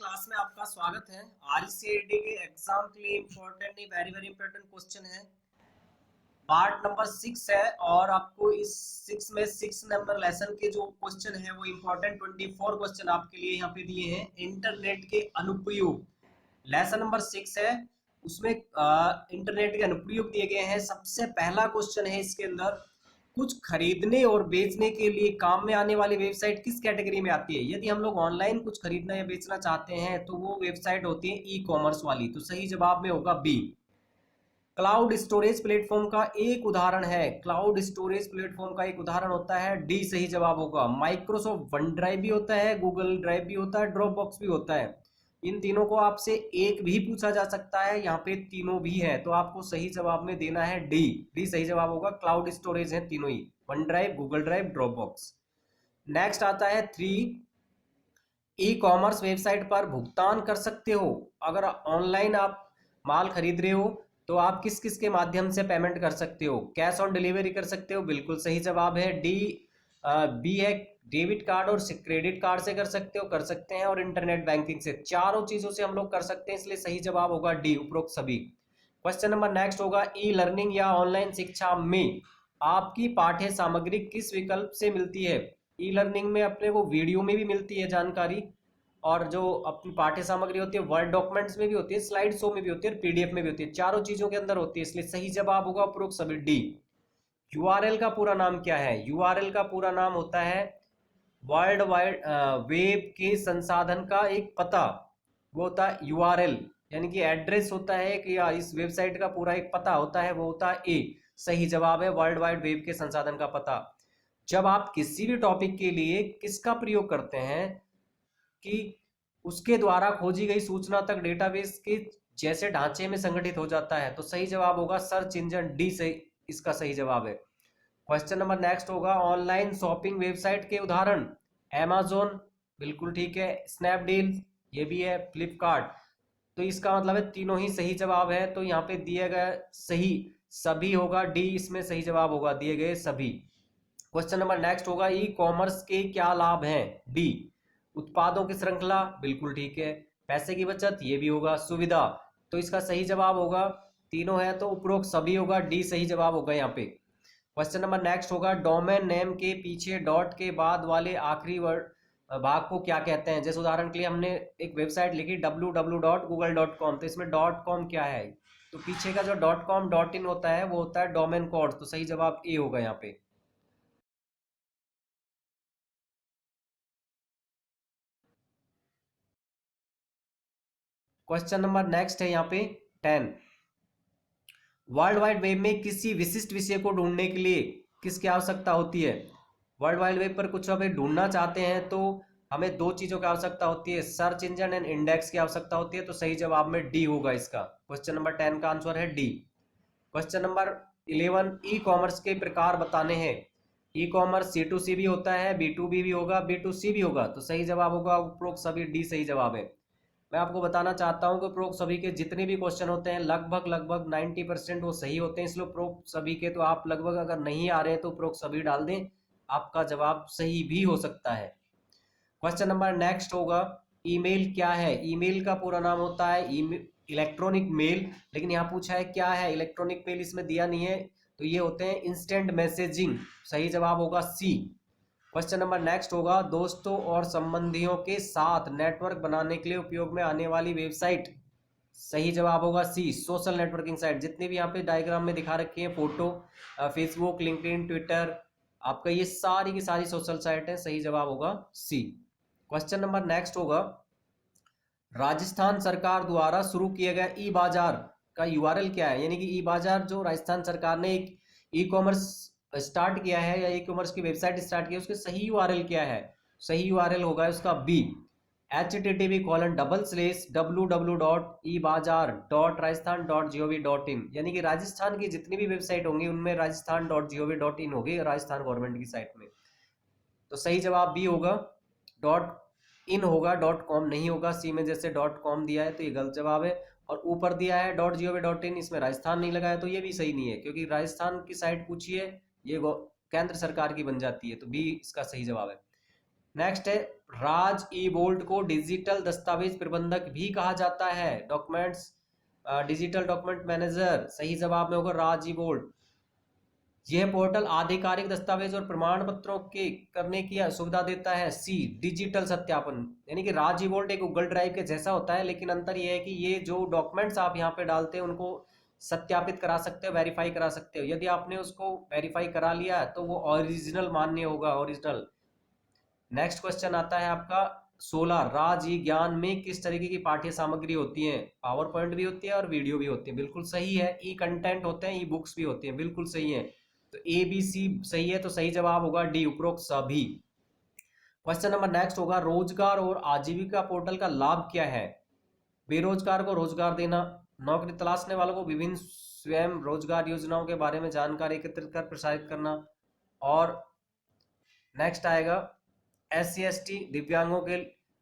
Class में आपका स्वागत है। आरसीएडी के एग्जाम के लिए important very very important question है। पार्ट नंबर 6 है और आपको इस 6 में 6 नंबर लेसन के जो क्वेश्चन है वो इम्पोर्टेंट 24 क्वेश्चन आपके लिए यहाँ पे दिए हैं। इंटरनेट के अनुप्रयोग लेसन नंबर 6 है, उसमें इंटरनेट के अनुप्रयोग दिए गए हैं। सबसे पहला क्वेश्चन है इसके अंदर, कुछ खरीदने और बेचने के लिए काम में आने वाली वेबसाइट किस कैटेगरी में आती है? यदि हम लोग ऑनलाइन कुछ खरीदना या बेचना चाहते हैं तो वो वेबसाइट होती है ई कॉमर्स वाली। तो सही जवाब में होगा बी। क्लाउड स्टोरेज प्लेटफॉर्म का एक उदाहरण है, क्लाउड स्टोरेज प्लेटफॉर्म का एक उदाहरण होता है डी, सही जवाब होगा। माइक्रोसॉफ्ट वन ड्राइव भी होता है, गूगल ड्राइव भी होता है, ड्रॉप बॉक्स भी होता है। इन तीनों को आपसे एक भी पूछा जा सकता है, यहाँ पे तीनों भी है, तो आपको सही जवाब में देना है डी। डी सही जवाब होगा। क्लाउड स्टोरेज है तीनों ही, OneDrive, Google Drive, Dropbox. Next आता है 3, ई कॉमर्स वेबसाइट पर भुगतान कर सकते हो। अगर ऑनलाइन आप माल खरीद रहे हो तो आप किस किस के माध्यम से पेमेंट कर सकते हो? कैश ऑन डिलीवरी कर सकते हो, बिल्कुल सही जवाब है डी। बी है डेबिट कार्ड और क्रेडिट कार्ड से कर सकते हो, कर सकते हैं, और इंटरनेट बैंकिंग से, चारों चीजों से हम लोग कर सकते हैं, इसलिए सही जवाब होगा डी, उपरोक्त सभी। क्वेश्चन नंबर नेक्स्ट होगा, ई लर्निंग या ऑनलाइन शिक्षा में आपकी पाठ्य सामग्री किस विकल्प से मिलती है? ई लर्निंग में अपने को वीडियो में भी मिलती है जानकारी, और जो अपनी पाठ्य सामग्री होती है वर्ड डॉक्यूमेंट्स में भी होती है, स्लाइड शो में भी होती है, और पीडीएफ में भी होती है, चारों चीजों के अंदर होती है, इसलिए सही जवाब होगा उपरोक्त सभी डी। यूआरएल का पूरा नाम क्या है? यूआरएल का पूरा नाम होता है वर्ल्ड वाइड वेब के संसाधन का एक पता, वो होता है यूआरएल, यानी कि एड्रेस होता है कि या इस वेबसाइट का पूरा एक पता होता है, वो होता है ए। सही जवाब है वर्ल्ड वाइड वेब के संसाधन का पता। जब आप किसी भी टॉपिक के लिए किसका प्रयोग करते हैं कि उसके द्वारा खोजी गई सूचना तक डेटाबेस के जैसे ढांचे में संगठित हो जाता है, तो सही जवाब होगा सर्च इंजन, डी से इसका सही जवाब है। क्वेश्चन नंबर नेक्स्ट होगा, ऑनलाइन शॉपिंग वेबसाइट के उदाहरण, Amazon बिल्कुल ठीक है, स्नैपडील ये भी है, फ्लिपकार्ट, तो इसका मतलब है तीनों ही सही जवाब है, तो यहाँ पे दिया गया सही सभी होगा, डी इसमें सही जवाब होगा, दिए गए सभी। क्वेश्चन नंबर नेक्स्ट होगा, ई कॉमर्स के क्या लाभ हैं? डी उत्पादों की श्रृंखला, बिल्कुल ठीक है, पैसे की बचत ये भी होगा, सुविधा, तो इसका सही जवाब होगा, तीनों है तो उपरोक्त सभी होगा, डी सही जवाब होगा यहाँ पे। क्वेश्चन नंबर नेक्स्ट होगा, डोमेन नेम के पीछे डॉट के बाद वाले आखिरी वर्ड भाग को क्या कहते हैं? जैसे उदाहरण के लिए हमने एक वेबसाइट लिखी www.google.com, तो इसमें डॉट कॉम क्या है? तो पीछे का जो डॉट कॉम डॉट इन होता है वो होता है डोमेन कोड, तो सही जवाब ए होगा यहाँ पे। क्वेश्चन नंबर नेक्स्ट है यहाँ पे 10, वर्ल्ड वाइड वेब में किसी विशिष्ट विषय को ढूंढने के लिए किसकी आवश्यकता होती है? वर्ल्ड वाइड वेब पर कुछ अगर ढूंढना चाहते हैं तो हमें दो चीजों की आवश्यकता होती है, सर्च इंजन एंड इंडेक्स की आवश्यकता होती है, तो सही जवाब में डी होगा इसका। क्वेश्चन नंबर 10 का आंसर है D. Question number 11, e commerce के प्रकार बताने हैं। ई कॉमर्स C2C भी होता है, B2B भी होगा, B2C भी होगा, तो सही जवाब होगा उपरोक्त सभी, डी सही जवाब है। मैं आपको बताना चाहता हूं कि उपरोक्त सभी के जितने भी क्वेश्चन होते हैं लगभग लगभग 90% वो सही होते हैं, इसलिए उपरोक्त सभी के तो आप लगभग अगर नहीं आ रहे हैं तो उपरोक्त सभी डाल दें, आपका जवाब सही भी हो सकता है। क्वेश्चन नंबर नेक्स्ट होगा, ईमेल क्या है? ईमेल का पूरा नाम होता है इलेक्ट्रॉनिक मेल, लेकिन यहाँ पूछा है क्या है इलेक्ट्रॉनिक मेल, इसमें दिया नहीं है, तो ये होते हैं इंस्टेंट मैसेजिंग, सही जवाब होगा सी। क्वेश्चन नंबर नेक्स्ट होगा, दोस्तों और संबंधियों के साथ नेटवर्क बनाने के लिए उपयोग में आने वाली वेबसाइट, सही जवाब होगा सी, सोशल नेटवर्किंग साइट, जितनी भी यहाँ पे डायग्राम में दिखा रखी है फोटो, फेसबुक, लिंक्डइन, ट्विटर, आपका ये सारी की सारी सोशल साइट है, सही जवाब होगा सी। क्वेश्चन नंबर नेक्स्ट होगा, राजस्थान सरकार द्वारा शुरू किया गया ई बाजार का यूआरएल क्या है? यानी कि ई बाजार जो राजस्थान सरकार ने एक ई कॉमर्स स्टार्ट किया है या ई कॉमर्स की वेबसाइट स्टार्ट की है, उसके सही यूआरएल क्या है? सही यूआरएल होगा उसका बी, http://www.ebazar.rajasthan.gov.in, यानी कि राजस्थान की जितनी भी वेबसाइट होंगी उनमें rajasthan.gov.in होगी, राजस्थान गवर्नमेंट की साइट में, तो सही जवाब बी होगा। डॉट इन होगा, डॉट कॉम नहीं होगा, सी में जैसे डॉट कॉम दिया है तो ये गलत जवाब है, और ऊपर दिया है .gov.in, इसमें राजस्थान नहीं लगाया तो ये भी सही नहीं है, क्योंकि राजस्थान की साइट पूछिए ये केंद्र सरकार की बन जाती है, तो बी इसका सही जवाब है। नेक्स्ट है राज ई बोल्ट को डिजिटल दस्तावेज प्रबंधक भी कहा जाता है, डॉक्यूमेंट्स डिजिटल डॉक्यूमेंट मैनेजर। सही जवाब में होगा राज ई बोल्ट। यह पोर्टल आधिकारिक दस्तावेज और प्रमाण पत्रों के करने की सुविधा देता है। सी डिजिटल सत्यापन, यानी कि राज ई बोल्ट एक गूगल ड्राइव के जैसा होता है, लेकिन अंतर यह है कि ये जो डॉक्यूमेंट्स आप यहाँ पे डालते हैं उनको सत्यापित करा सकते हो, वेरीफाई करा सकते हो। यदि आपने उसको वेरीफाई करा लिया तो वो ओरिजिनल मान्य होगा, ओरिजिनल। नेक्स्ट क्वेश्चन आता है आपका 16, राज ई ज्ञान में किस तरीके की पाठ्य सामग्री होती है? पावर पॉइंट भी होती है और वीडियो भी होती है, बिल्कुल सही है। ई कंटेंट होते हैं, ई बुक्स भी होती हैं, बिल्कुल सही है। तो ए बी सी सही है, तो सही जवाब होगा डी उपरोक्त सभी। क्वेश्चन नंबर नेक्स्ट होगा रोजगार और आजीविका पोर्टल का लाभ क्या है? बेरोजगार को रोजगार देना, नौकरी तलाशने वालों को विभिन्न स्वयं रोजगार योजनाओं के बारे में जानकारी एकत्रित कर प्रसारित करना, और नेक्स्ट आएगा SC/ST दिव्यांगों के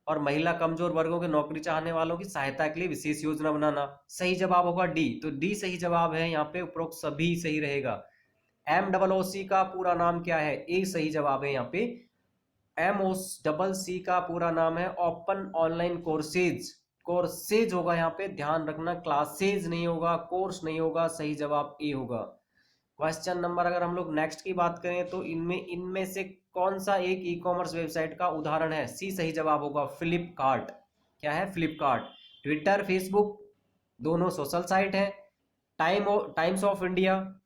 और महिला कमजोर वर्गों के नौकरी चाहने वालों की सहायता के लिए विशेष योजना बनाना। सही जवाब होगा डी, तो डी सही जवाब है यहाँ पे, उपरोक्त सभी सही रहेगा। MOOC का पूरा नाम क्या है? ए सही जवाब है यहाँ पे। MOOC का पूरा नाम है ओपन ऑनलाइन कोर्सेज, कोर्सेज होगा यहाँ पे, ध्यान रखना, क्लासेज नहीं होगा, कोर्स नहीं होगा। सही जवाब ए होगा। क्वेश्चन नंबर अगर हम लोग नेक्स्ट की बात करें तो इनमें से कौन सा एक ई कॉमर्स वेबसाइट का उदाहरण है? सी सही जवाब होगा, फ्लिपकार्ट। क्या है? फ्लिपकार्ट। ट्विटर, फेसबुक दोनों सोशल साइट है। टाइम्स ऑफ इंडिया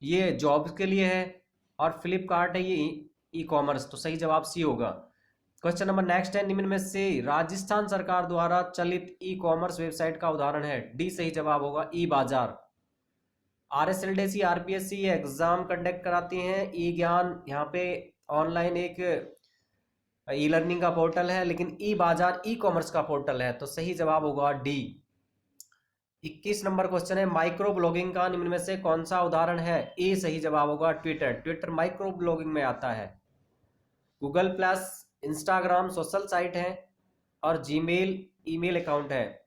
ये जॉब्स के लिए है, और फ्लिपकार्ट है ये ई कॉमर्स, तो सही जवाब सी होगा। क्वेश्चन नंबर नेक्स्ट है निम्न में से राजस्थान सरकार द्वारा चलित ई कॉमर्स वेबसाइट का उदाहरण है? डी सही जवाब होगा, ई बाजार। RSLDC RPSC ये एग्जाम कंडक्ट कराती हैं। ई ज्ञान यहाँ पे ऑनलाइन एक ई लर्निंग का पोर्टल है, लेकिन ई बाजार ई कॉमर्स का पोर्टल है, तो सही जवाब होगा डी। 21 नंबर क्वेश्चन है माइक्रो ब्लॉगिंग का निम्न में से कौन सा उदाहरण है? ए सही जवाब होगा, ट्विटर। ट्विटर माइक्रो ब्लॉगिंग में आता है। Google plus, Instagram social site है, और जीमेल ईमेल अकाउंट है,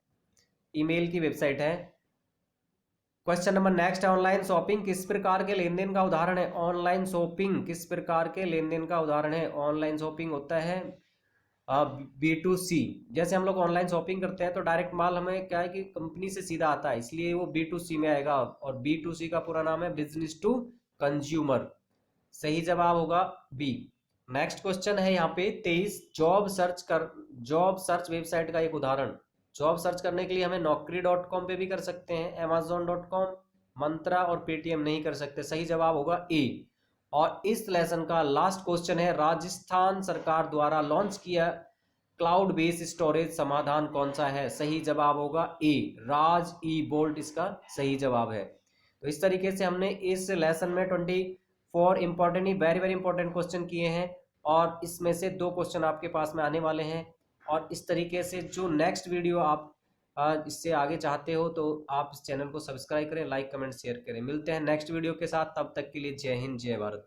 ईमेल की वेबसाइट है। क्वेश्चन नंबर नेक्स्ट है ऑनलाइन शॉपिंग किस प्रकार के लेन देन का उदाहरण है? ऑनलाइन शॉपिंग किस प्रकार के लेन देन का उदाहरण है? ऑनलाइन शॉपिंग होता है B2C। जैसे हम लोग ऑनलाइन शॉपिंग करते हैं तो डायरेक्ट माल हमें क्या है कि कंपनी से सीधा आता है, इसलिए वो B2C में आएगा, और B2C का पूरा नाम है बिजनेस टू कंज्यूमर। सही जवाब होगा बी। नेक्स्ट क्वेश्चन है यहाँ पे 23, जॉब सर्च वेबसाइट का एक उदाहरण। जॉब सर्च करने के लिए हमें naukri.com पे भी कर सकते हैं, amazon.com, मंत्रा और पेटीएम नहीं कर सकते। सही जवाब होगा ए। और इस लेसन का लास्ट क्वेश्चन है राजस्थान सरकार द्वारा लॉन्च किया क्लाउड बेस्ड स्टोरेज समाधान कौन सा है? सही जवाब होगा ए, राज ई बोल्ट इसका सही जवाब है। तो इस तरीके से हमने इस लेसन में 24 important, very very important question किए हैं, और इसमें से 2 क्वेश्चन आपके पास में आने वाले हैं। और इस तरीके से जो नेक्स्ट वीडियो आप इससे आगे चाहते हो तो आप इस चैनल को सब्सक्राइब करें, लाइक कमेंट शेयर करें। मिलते हैं नेक्स्ट वीडियो के साथ, तब तक के लिए जय हिंद जय भारत।